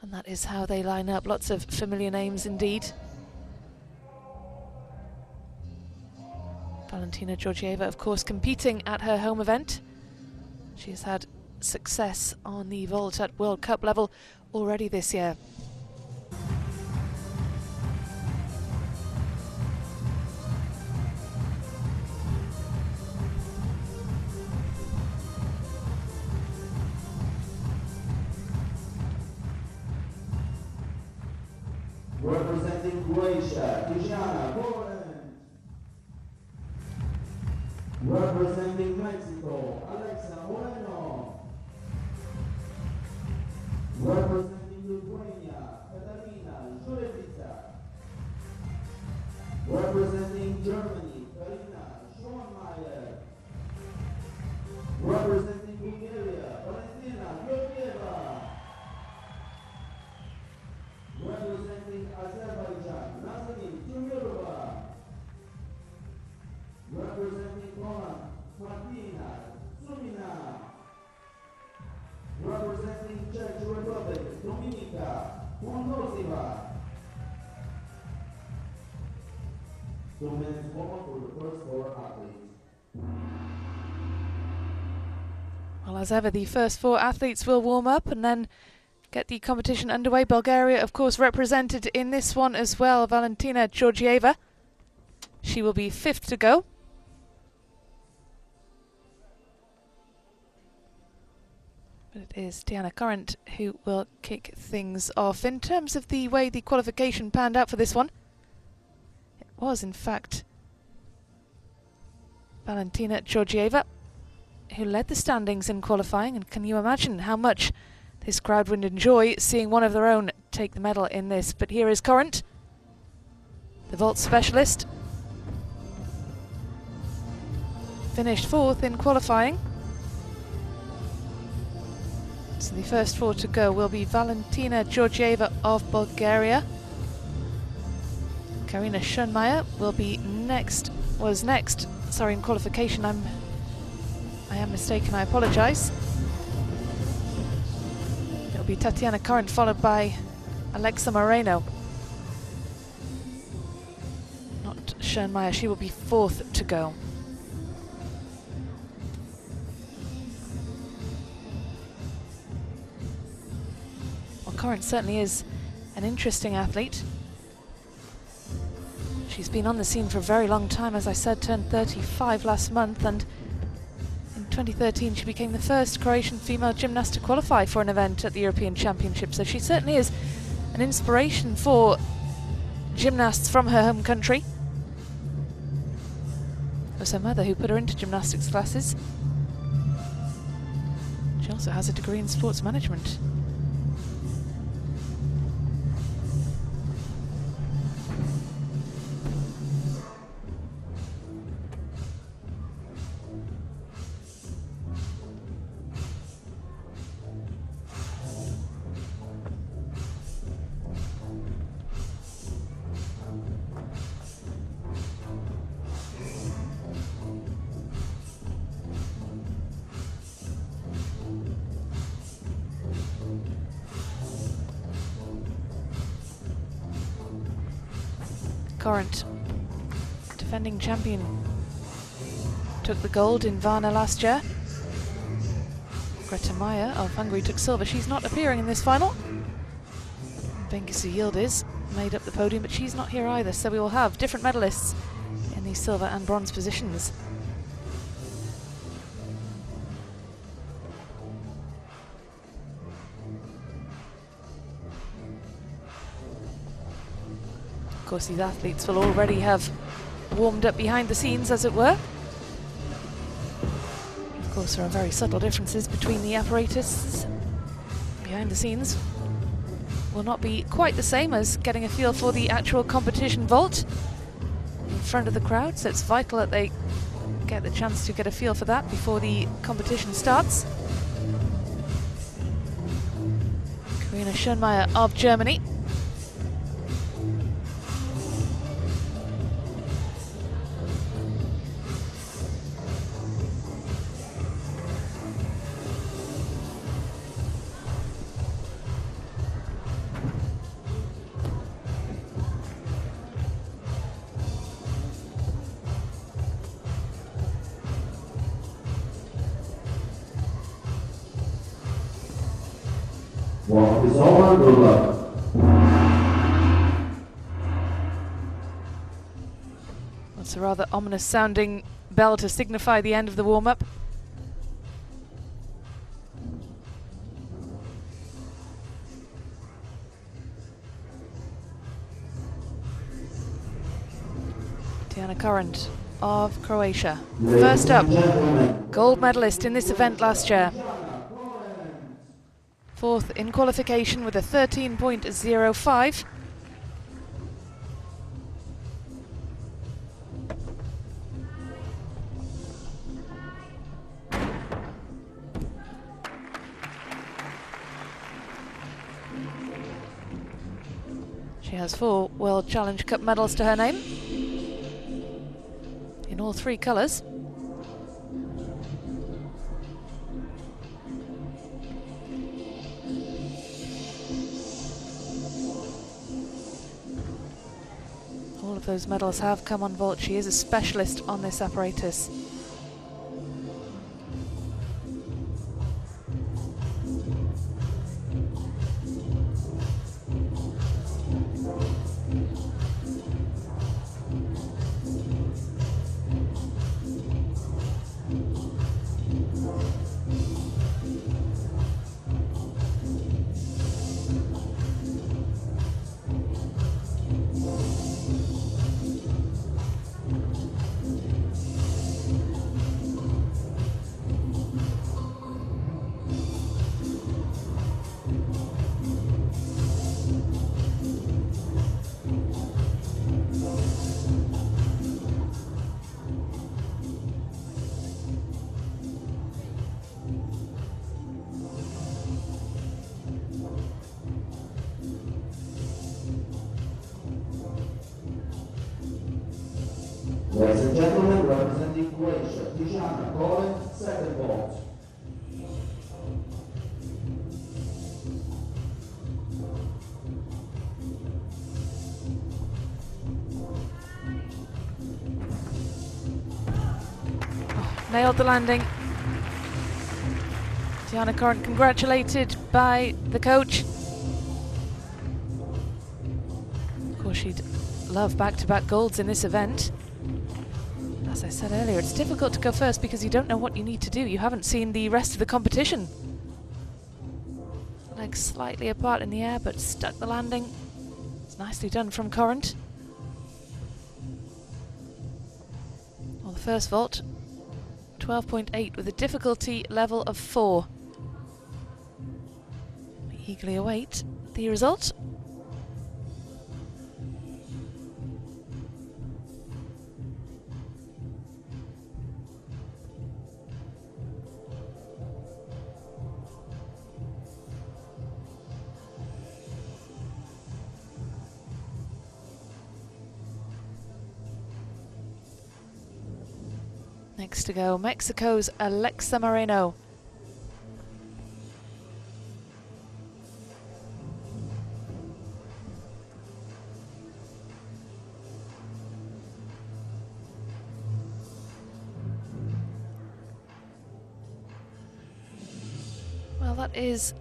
And that is how they line up. Lots of familiar names indeed. Valentina Georgieva, of course, competing at her home event. She has had success on the vault at World Cup level already this year. Representing Croatia, Tijana Poland. Representing Mexico, Alexa Moreno. Representing Lithuania, Katarina Jurevica. Representing Germany, Karina Schoenmeier. Representing Bulgaria, Valentina Georgieva. Representing Azerbaijan, Nazanin Tumirova. Representing Poland, Martina Sumina. Representing Czech Republic, Dominika Pondosiva. 2 minutes more for the first 4 athletes. Well, as ever, the first 4 athletes will warm up and then get the competition underway. Bulgaria, of course, represented in this one as well. Valentina Georgieva. She will be 5th to go. But it is Diana Current who will kick things off. In terms of the way the qualification panned out for this one, it was, in fact, Valentina Georgieva who led the standings in qualifying. And can you imagine how much this crowd would enjoy seeing one of their own take the medal in this? But here is Current, the vault specialist. Finished 4th in qualifying. So the first 4 to go will be Valentina Georgieva of Bulgaria. Karina Schoenmeier will be next, sorry, in qualification. I am mistaken, I apologise. It'll be Tatiana Current followed by Alexa Moreno. Not Schoenmeier, she will be 4th to go. Current certainly is an interesting athlete. She's been on the scene for a very long time, as I said, turned 35 last month, and in 2013 she became the first Croatian female gymnast to qualify for an event at the European Championship. So she certainly is an inspiration for gymnasts from her home country. It was her mother who put her into gymnastics classes. She also has a degree in sports management. Current, defending champion, took the gold in Varna last year. Greta Meyer of Hungary took silver. She's not appearing in this final. Venkisu Yildiz made up the podium, but she's not here either, so we will have different medalists in the silver and bronze positions. Of course, these athletes will already have warmed up behind the scenes, as it were. Of course, there are very subtle differences between the apparatus. Behind the scenes will not be quite the same as getting a feel for the actual competition vault in front of the crowd, so it's vital that they get the chance to get a feel for that before the competition starts. Karina Schoenmeier of Germany. Warm-up is over, good luck. That's a rather ominous sounding bell to signify the end of the warm-up. Diana Current of Croatia. First up, gold medalist in this event last year. Fourth in qualification with a 13.05. She has 4 World Challenge Cup medals to her name, in all 3 colours. All of those medals have come on vault. She is a specialist on this apparatus. Ladies and gentlemen, representing Croatia, Diana Current, second vault. Nailed the landing. Diana Current congratulated by the coach. Of course, she'd love back-to-back golds in this event. As I said earlier, it's difficult to go first because you don't know what you need to do. You haven't seen the rest of the competition. Legs slightly apart in the air, but stuck the landing. It's nicely done from Current. Well, the first vault, 12.8 with a difficulty level of 4. We eagerly await the result. Next to go, Mexico's Alexa Moreno. Well, that is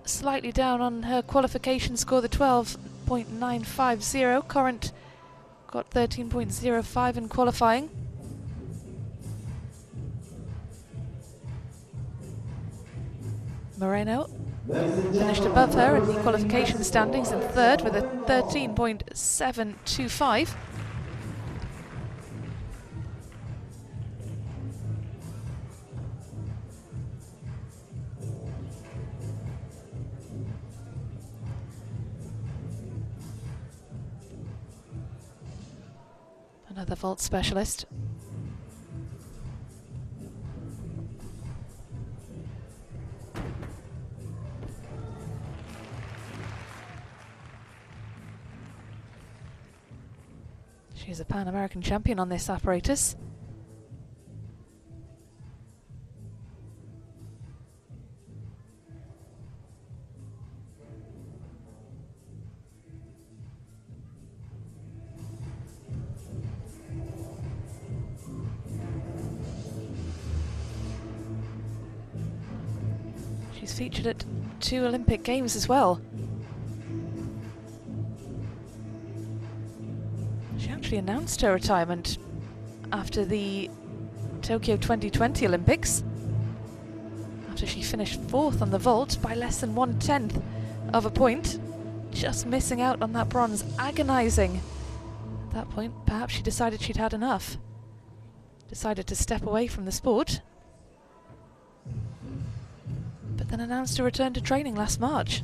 slightly down on her qualification score, the 12.950. Current got 13.05 in qualifying. Moreno finished above her in the qualification standings in third with a 13.725. Another vault specialist. She's a Pan-American champion on this apparatus. She's featured at 2 Olympic Games as well. She actually announced her retirement after the Tokyo 2020 Olympics, after she finished 4th on the vault by less than 1/10 of a point, just missing out on that bronze, agonising. At that point, perhaps she decided she'd had enough, decided to step away from the sport, but then announced a return to training last March.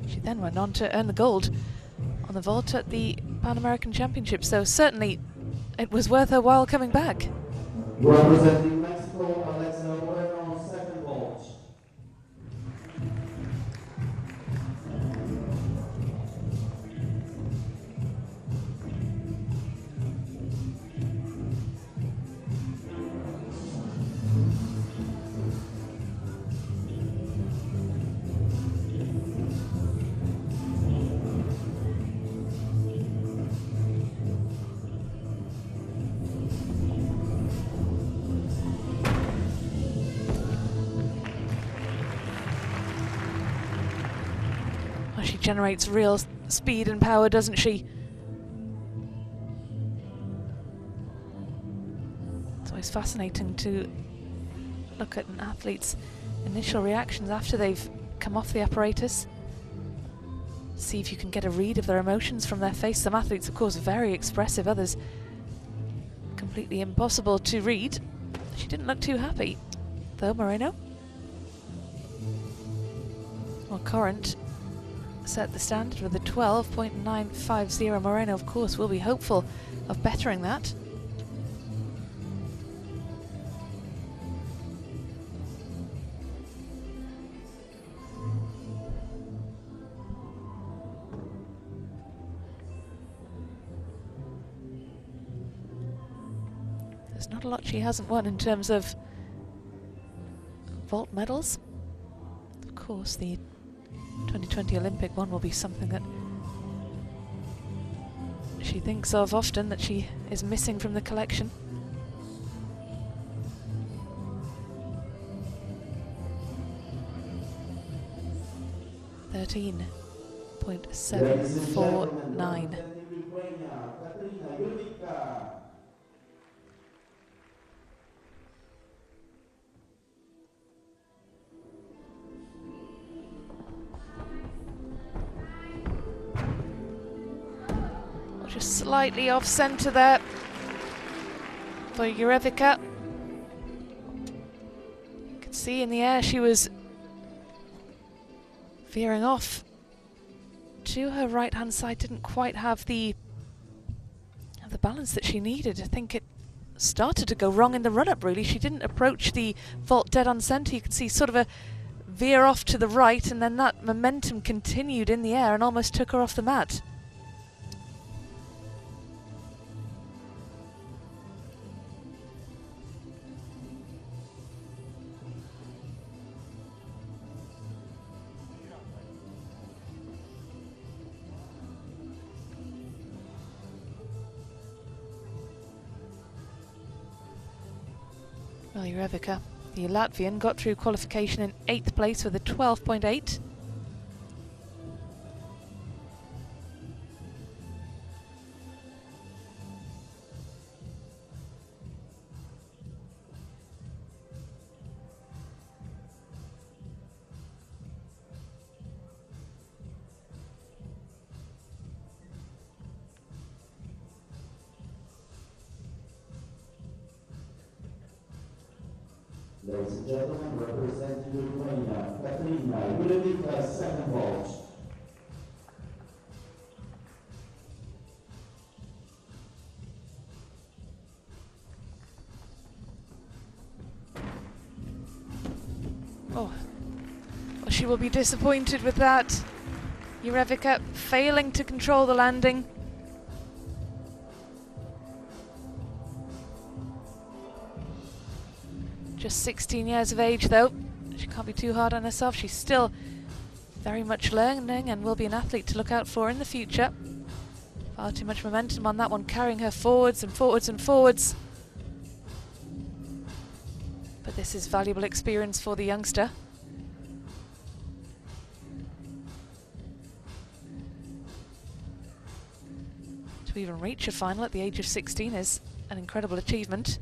She then went on to earn the gold on the vault at the Pan American Championships, so certainly it was worth her while coming back. Representing Mexico, Alexa Moreno, second vault. Well, she generates real speed and power, doesn't she? It's always fascinating to look at an athlete's initial reactions after they've come off the apparatus. See if you can get a read of their emotions from their face. Some athletes, of course, very expressive, others completely impossible to read. She didn't look too happy, though, Moreno. Well, Corrent set the standard with a 12.950. Moreno, of course, will be hopeful of bettering that. There's not a lot she hasn't won in terms of vault medals. Of course, the 2020 Olympic one will be something that she thinks of often, that she is missing from the collection. .749. Just slightly off centre there for Jurevica. You could see in the air she was veering off to her right hand side, didn't quite have the balance that she needed. I think it started to go wrong in the run-up, really. She didn't approach the vault dead on centre. You could see sort of a veer off to the right, and then that momentum continued in the air and almost took her off the mat. Well, Jurevica, the Latvian, got through qualification in 8th place with a 12.8. Ladies and gentlemen, representing Lithuania, second vault. Oh, well, she will be disappointed with that. Jurevica failing to control the landing. Just 16 years of age, though. She can't be too hard on herself. She's still very much learning and will be an athlete to look out for in the future. Far too much momentum on that one, carrying her forwards and forwards and forwards. but this is valuable experience for the youngster. To even reach a final at the age of 16 is an incredible achievement.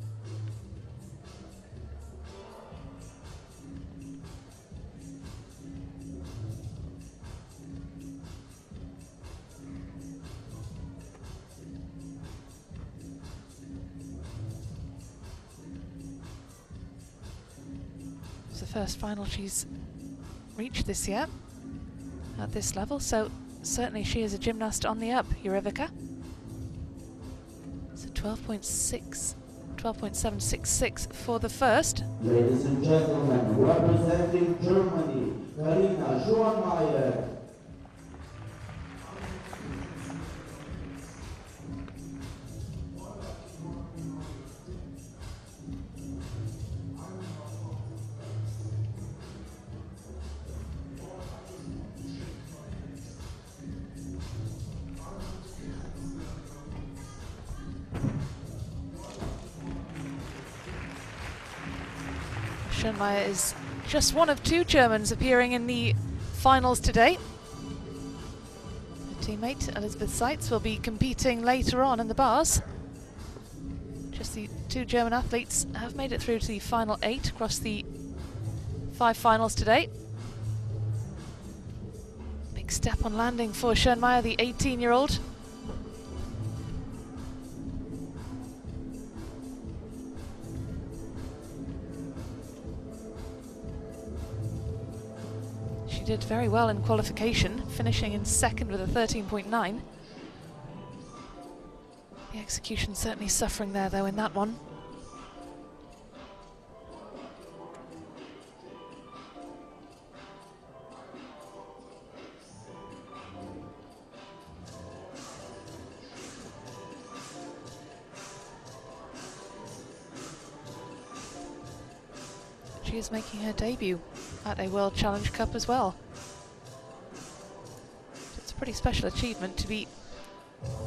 It's the first final she's reached this year at this level, so certainly she is a gymnast on the up, Jurevika. So 12.766 for the first. Ladies and gentlemen, representing Germany, Karina Schönmeier. Schönmeier is just one of two Germans appearing in the finals today. Her teammate Elizabeth Seitz will be competing later on in the bars. Just the two German athletes have made it through to the final 8 across the 5 finals today. Big step on landing for Schönmeier, the 18-year-old. Did very well in qualification, finishing in second with a 13.9. The execution certainly suffering there though in that one. She is making her debut at a World Challenge Cup as well. It's a pretty special achievement to be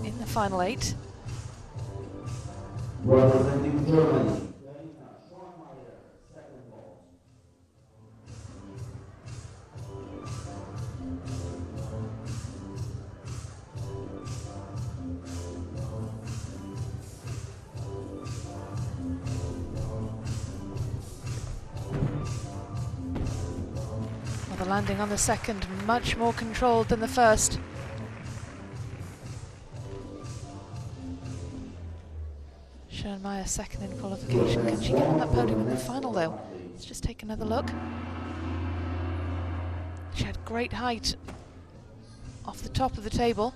in the final 8. Representing Germany. The landing on the second, much more controlled than the first. Schönmeier second in qualification. Can she get on that podium in the final though? Let's just take another look. She had great height off the top of the table.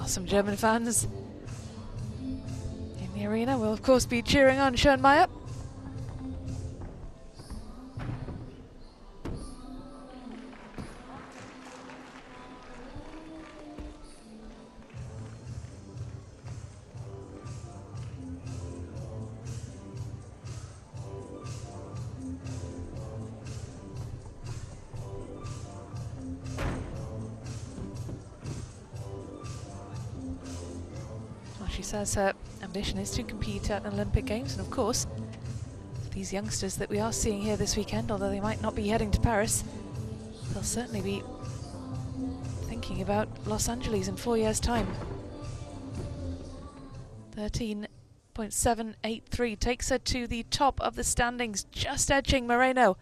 Some German fans in the arena will of course be cheering on Schönmeier. She says her ambition is to compete at Olympic Games, and of course these youngsters that we are seeing here this weekend, although they might not be heading to Paris, they'll certainly be thinking about Los Angeles in 4 years' time. 13.783 takes her to the top of the standings, just edging Moreno.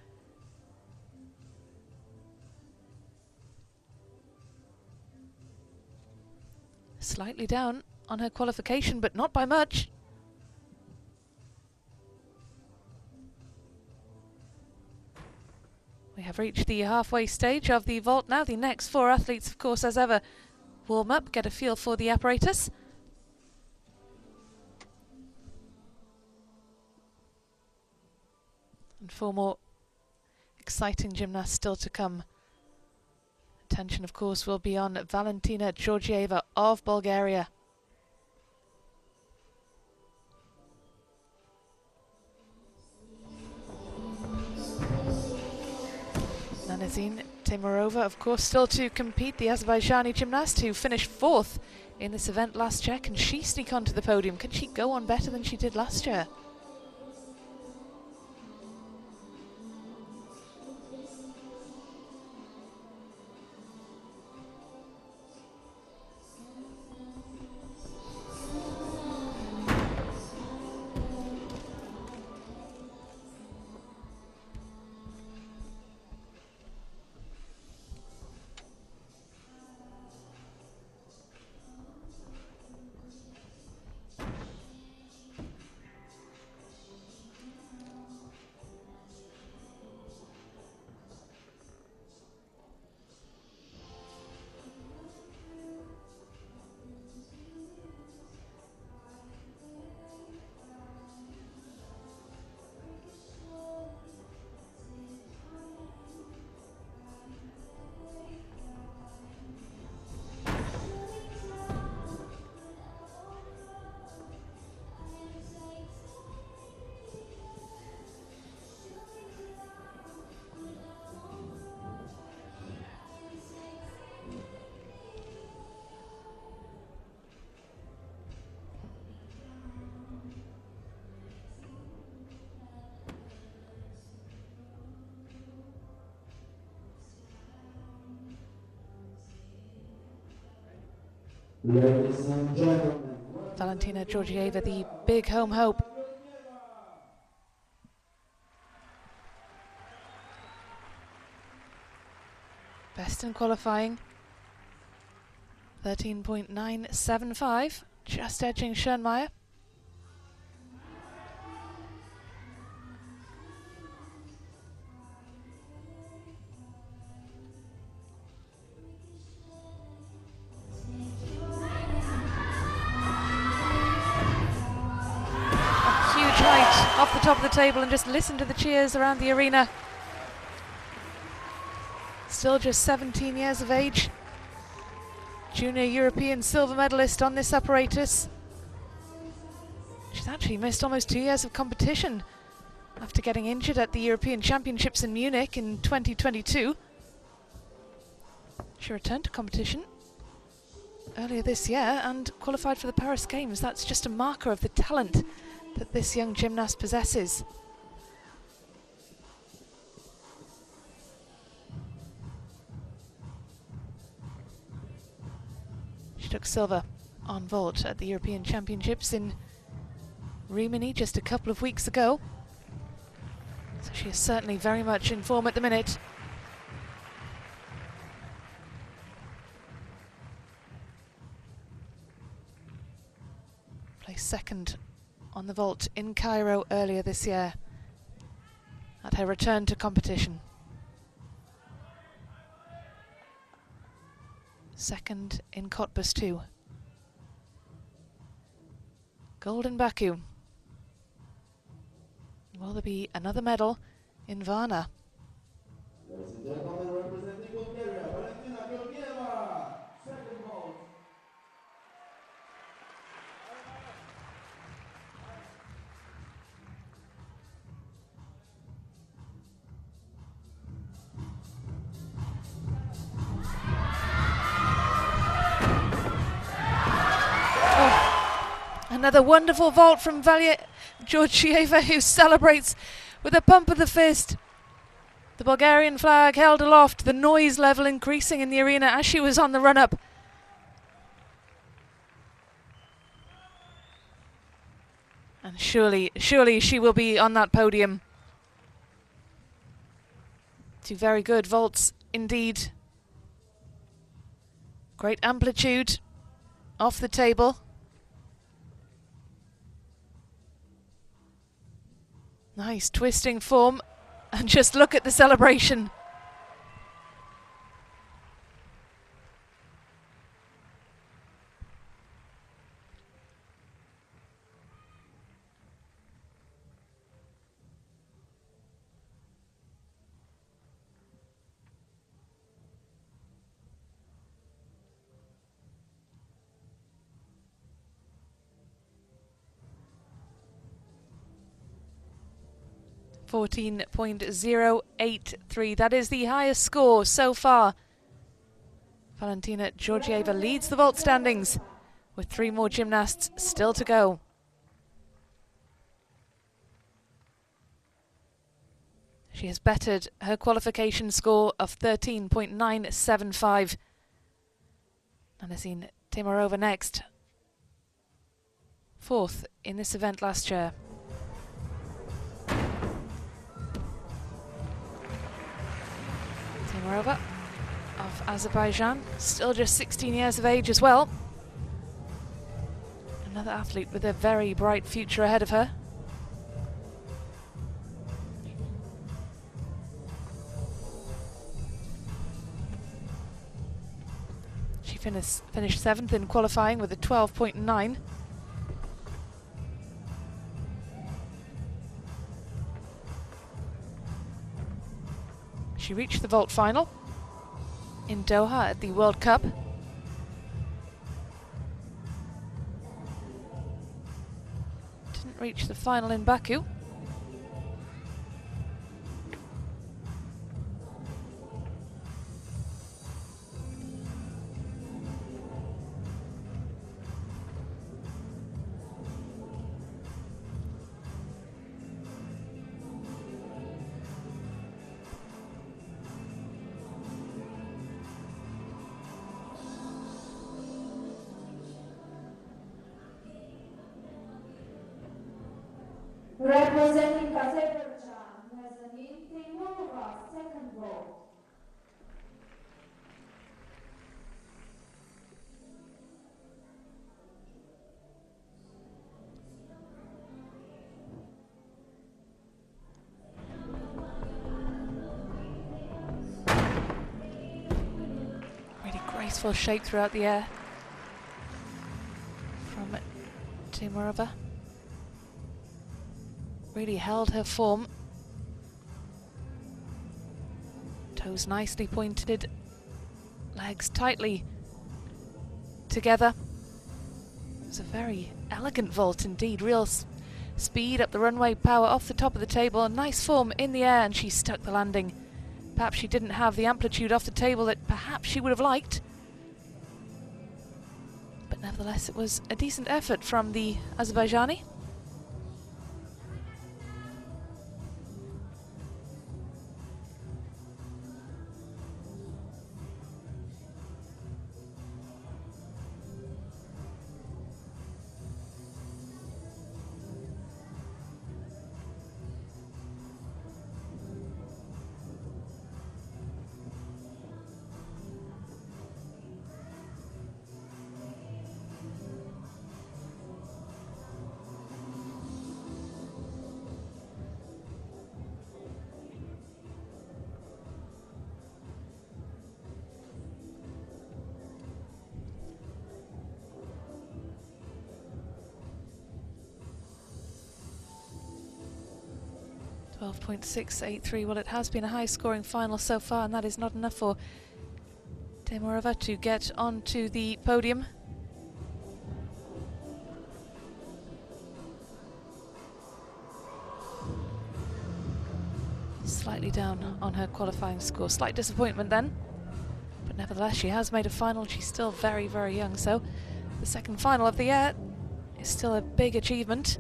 Slightly down on her qualification, but not by much. We have reached the halfway stage of the vault now. The next 4 athletes, of course, as ever, warm up, get a feel for the apparatus. And 4 more exciting gymnasts still to come. Attention, of course, will be on Valentina Georgieva of Bulgaria. Nazin Timurova, of course, still to compete, the Azerbaijani gymnast who finished 4th in this event last year. Can she sneak onto the podium? Can she go on better than she did last year? Ladies and gentlemen, Valentina Georgieva, the big home hope. Best in qualifying, 13.975, just edging Schoenmeier. Off the top of the table, and just listen to the cheers around the arena. Still just 17 years of age. Junior European silver medalist on this apparatus. She's actually missed almost 2 years of competition after getting injured at the European Championships in Munich in 2022. She returned to competition earlier this year and qualified for the Paris Games. That's just a marker of the talent that this young gymnast possesses. She took silver on vault at the European Championships in Rimini just a couple of weeks ago. So she is certainly very much in form at the minute. Placed second on the vault in Cairo earlier this year at her return to competition. Second in Cottbus too. Gold in Baku. Will there be another medal in Varna? ladies and gentlemen, representing Bulgaria, Valentina Georgieva, second vault. Another wonderful vault from Valia Georgieva, who celebrates with a pump of the fist. The Bulgarian flag held aloft, the noise level increasing in the arena as she was on the run-up. And surely she will be on that podium. Two very good vaults indeed. Great amplitude off the table. Nice twisting form, and just look at the celebration. 14.083. That is the highest score so far. Valentina Georgieva leads the vault standings with 3 more gymnasts still to go. She has bettered her qualification score of 13.975. Anasina Timurova next. 4th in this event last year. Timurova of Azerbaijan, still just 16 years of age as well. Another athlete with a very bright future ahead of her. She finished 7th in qualifying with a 12.9. She reached the vault final in Doha at the World Cup. Didn't reach the final in Baku. Representing Azerbaijan, Nazanin Timurova, 2nd vault. Really graceful shape throughout the air from Timurova. Really held her form. Toes nicely pointed, legs tightly together. It was a very elegant vault indeed. Real speed up the runway, power off the top of the table, a nice form in the air, and she stuck the landing. Perhaps she didn't have the amplitude off the table that perhaps she would have liked. But nevertheless, it was a decent effort from the Azerbaijani. 12.683. Well, it has been a high-scoring final so far, and that is not enough for Timurova to get onto the podium. Slightly down on her qualifying score. Slight disappointment then. But nevertheless, she has made a final. She's still very, very young, so the second final of the year is still a big achievement.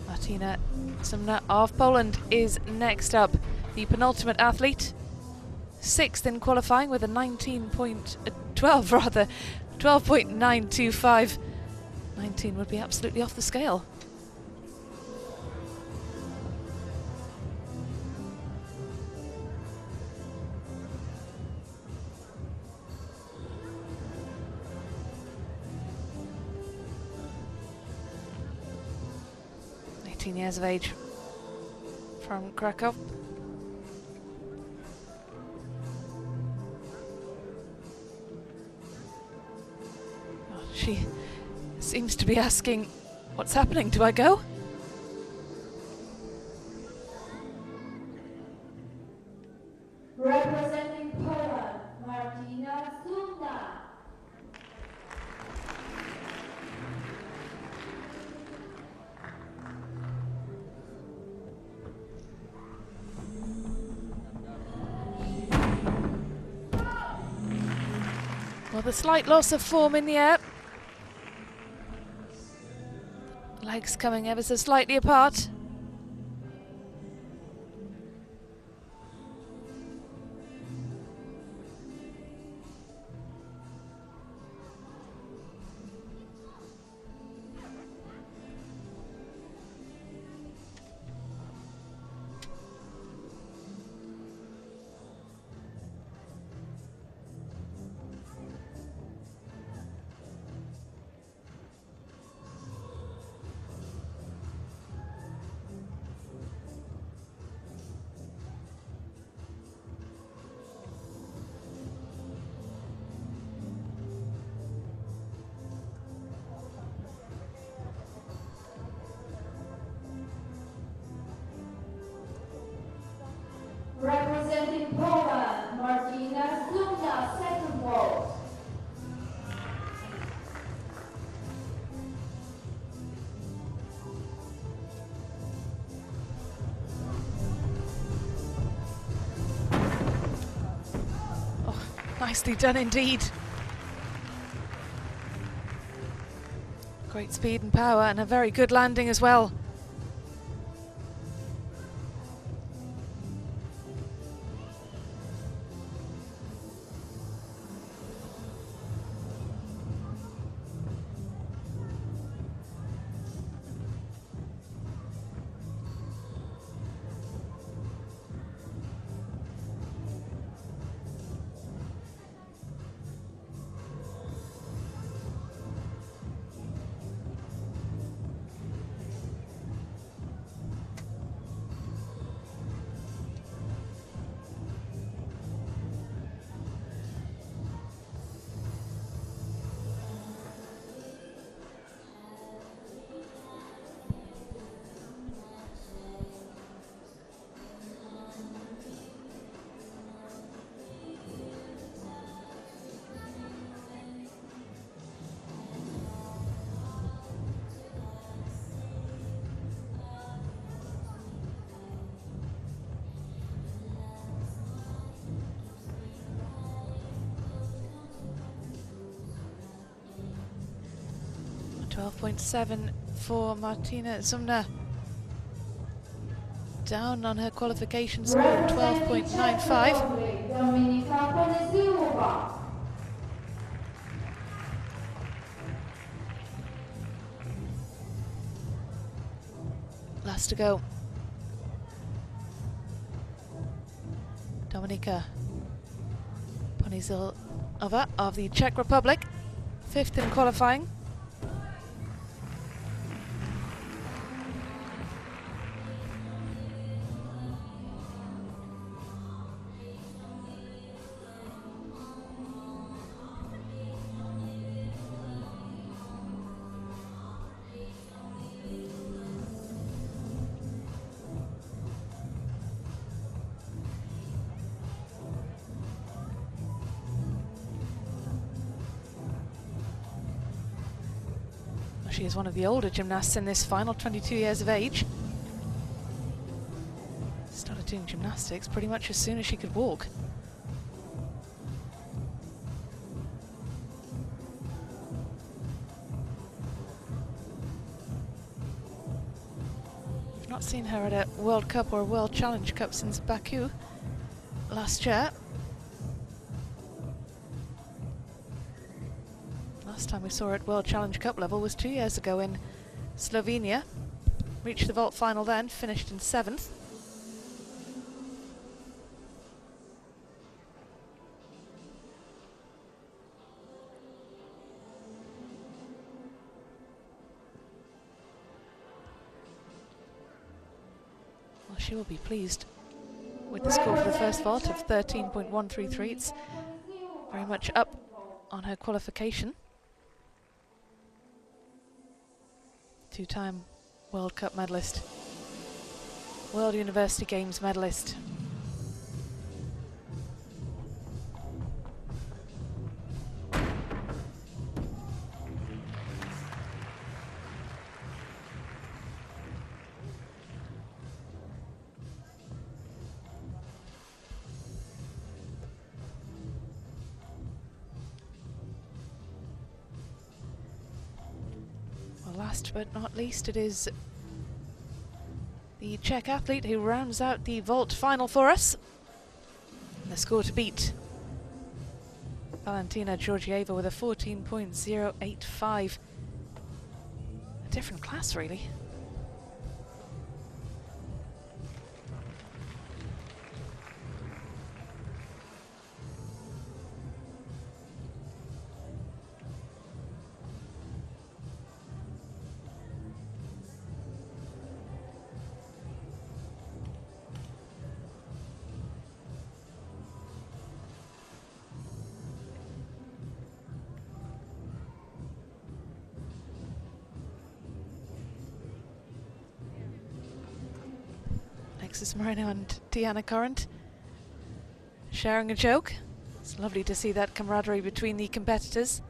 Martina Sumna of Poland is next up, the penultimate athlete. 6th in qualifying with a 12.925. 19 would be absolutely off the scale. Years of age from Krakow. Oh, she seems to be asking, what's happening? Do I go? Representing Poland, Martina Sumna. with a slight loss of form in the air. Legs coming ever so slightly apart. Representing Poland, Martina Zumna, second vault. Oh, nicely done indeed. Great speed and power, and a very good landing as well. .7 for Martina Zumna. Down on her qualification score of 12.95. Last to go. Dominika Ponizilova of the Czech Republic, 5th in qualifying. She is one of the older gymnasts in this final, 22 years of age. Started doing gymnastics pretty much as soon as she could walk. I've not seen her at a World Cup or a World Challenge Cup since Baku last year. Last time we saw her at World Challenge Cup level was 2 years ago in Slovenia. Reached the vault final then, finished in 7th. Well, she will be pleased with the score for the first vault of 13.133. It's very much up on her qualification. Two-time World Cup medalist, World University Games medalist. last but not least, it is the Czech athlete who rounds out the vault final for us. The score to beat: Valentina Georgieva with a 14.085. A different class, really. Alexis Moreno and Diana Corrent sharing a joke. It's lovely to see that camaraderie between the competitors.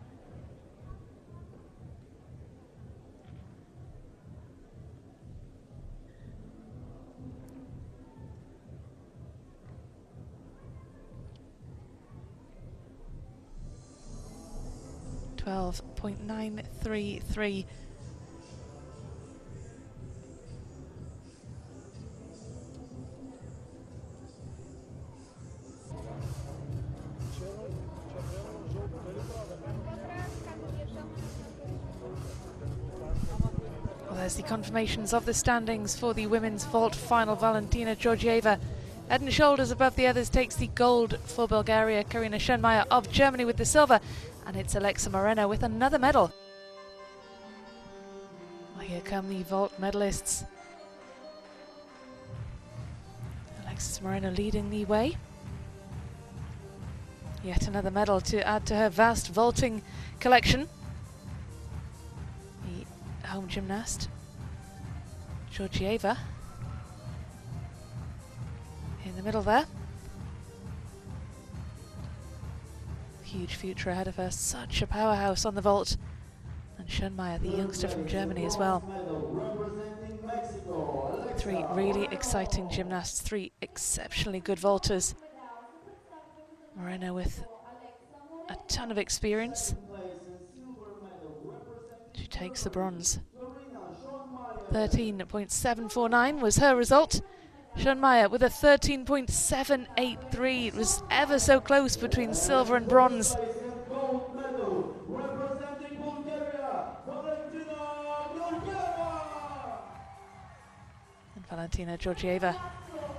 .933. Well, there's the confirmations of the standings for the women's vault final. Valentina Georgieva, head and shoulders above the others, takes the gold for Bulgaria. Karina Schönmeier of Germany with the silver, and it's Alexa Moreno with another medal. Well, here come the vault medalists. Alexis Moreno leading the way. Yet another medal to add to her vast vaulting collection. The home gymnast Georgieva in the middle there. Huge future ahead of her, such a powerhouse on the vault. And Schönmeier, the youngster from Germany as well. Three really exciting gymnasts, three exceptionally good vaulters. Moreno with a ton of experience. She takes the bronze. 13.749 was her result. Schönmeier with a 13.783. It was ever so close between silver and bronze. And Valentina Georgieva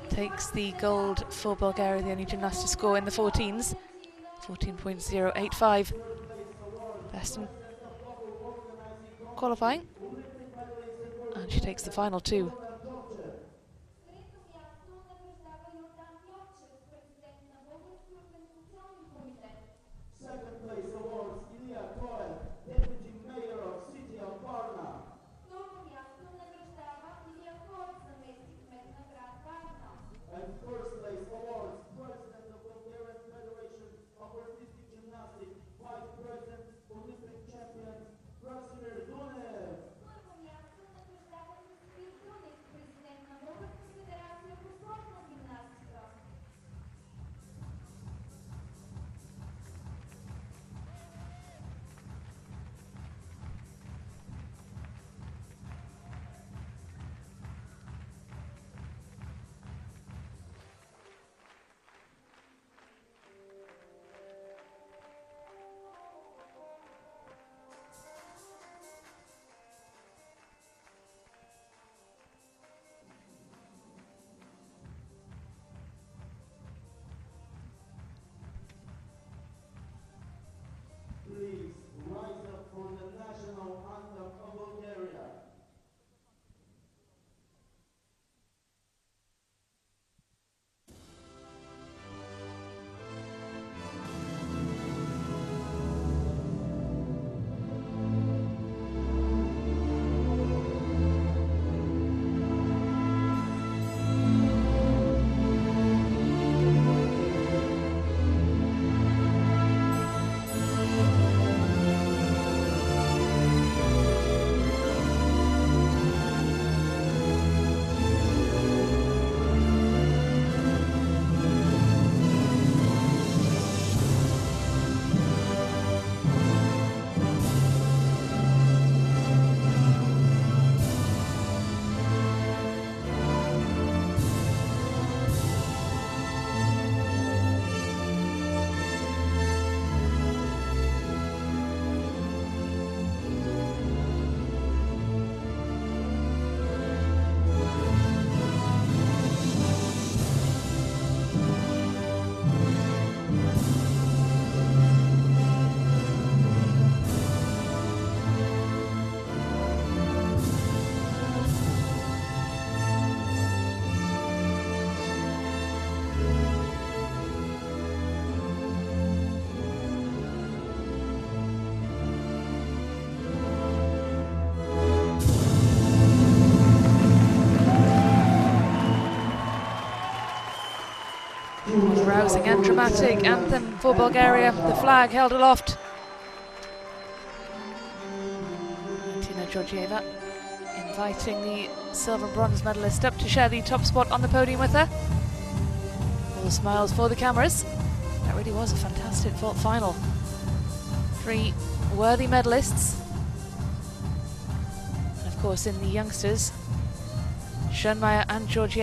takes the gold for Bulgaria, the only gymnast to score in the 14s. 14.085. Best in qualifying. And she takes the final two. Second place awards Ilia Koet, Deputy Mayor of City of Varna. And first place awards President of Bulgarian Federation of Artistic Gymnastics, Vice President, Olympic Champion, Krasimir Dunev. rousing and dramatic anthem for Bulgaria, the flag held aloft. Tina Georgieva inviting the silver and bronze medalist up to share the top spot on the podium with her. All smiles for the cameras. That really was a fantastic vault final. 3 worthy medalists. And of course in the youngsters, Schoenmeier and Georgieva.